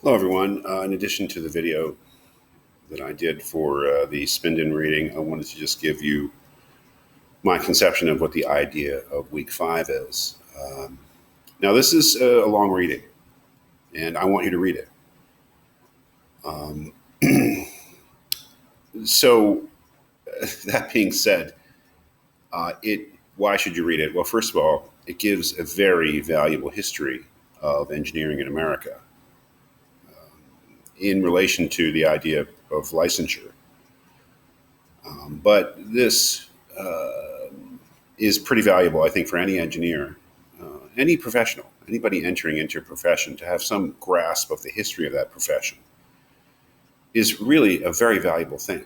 Hello, everyone. In addition to the video that I did for the Spindon reading, I wanted to just give you my conception of what the idea of week 5 is. Now, this is a long reading, and I want you to read it. So, that being said, why should you read it? Well, first of all, it gives a very valuable history of engineering in America in relation to the idea of licensure. But this is pretty valuable, I think, for any engineer, any professional, anybody entering into a profession to have some grasp of the history of that profession is really a very valuable thing.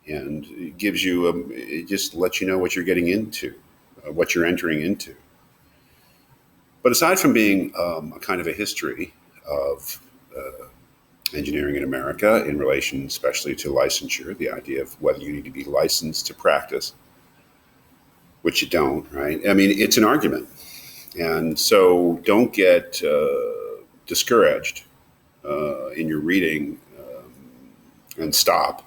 And it gives you, it just lets you know what you're getting into, what you're entering into. But aside from being a kind of a history of engineering in America in relation especially to licensure, the idea of whether you need to be licensed to practice, which you don't, right? I mean, it's an argument. And so don't get discouraged in your reading and stop,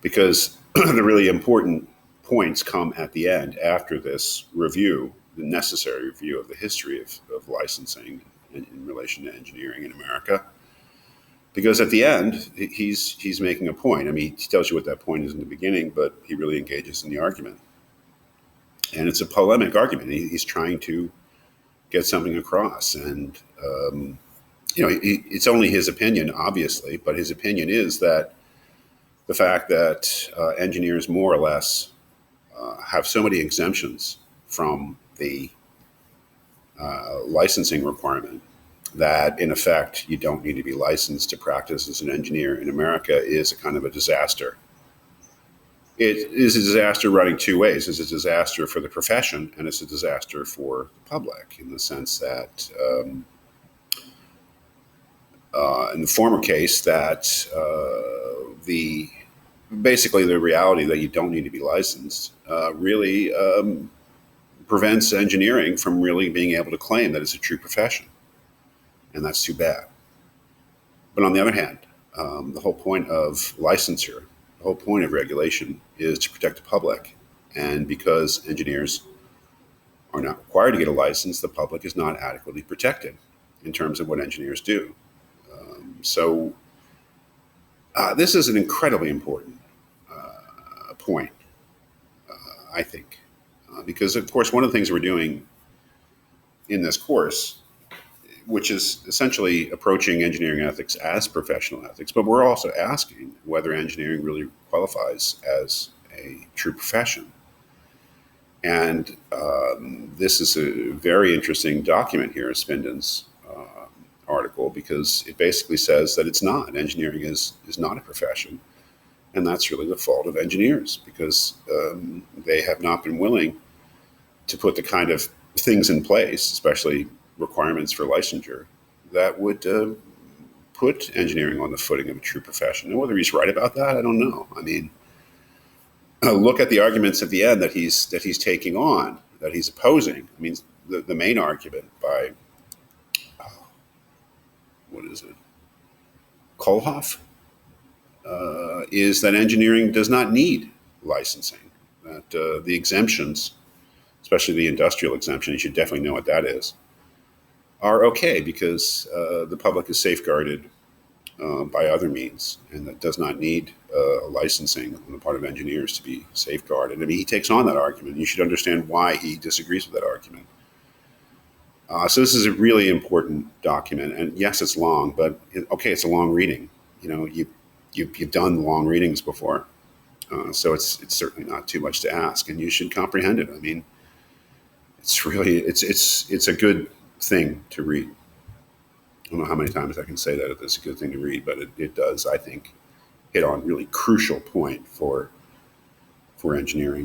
because the really important points come at the end after this review, the necessary review of the history of licensing in relation to engineering in America. Because at the end, he's making a point. I mean, he tells you what that point is in the beginning, but he really engages in the argument. And it's a polemic argument. He's trying to get something across. And, it's only his opinion, obviously, but his opinion is that the fact that engineers more or less have so many exemptions from the licensing requirement that, in effect, you don't need to be licensed to practice as an engineer in America is a kind of a disaster. It is a disaster running two ways. It's a disaster for the profession, and it's a disaster for the public in the sense that, in the former case, that basically the reality that you don't need to be licensed really prevents engineering from really being able to claim that it's a true profession. And that's too bad. But on the other hand, the whole point of licensure, the whole point of regulation is to protect the public. And because engineers are not required to get a license, the public is not adequately protected in terms of what engineers do. So this is an incredibly important point, I think, because, of course, one of the things we're doing in this course, which is essentially approaching engineering ethics as professional ethics, but we're also asking whether engineering really qualifies as a true profession. And this is a very interesting document here, Spindon's article, because it basically says that it's not. Engineering is not a profession. And that's really the fault of engineers, because they have not been willing to put the kind of things in place, especially requirements for licensure, that would put engineering on the footing of a true profession. And whether he's right about that, I don't know. I mean, look at the arguments at the end that he's taking on, that he's opposing. I mean, the main argument by, what is it, Kohlhoff, is that engineering does not need licensing, that the exemptions, especially the industrial exemption, you should definitely know what that is, are okay because the public is safeguarded by other means, and that does not need licensing on the part of engineers to be safeguarded. I mean, he takes on that argument. You should understand why he disagrees with that argument. So this is a really important document, and yes, it's long, but it's a long reading. You know, you've done long readings before, so it's certainly not too much to ask, and you should comprehend it. I mean, it's really it's a good thing to read. I don't know how many times I can say that it's a good thing to read, but it does, I think, hit on really crucial point for engineering.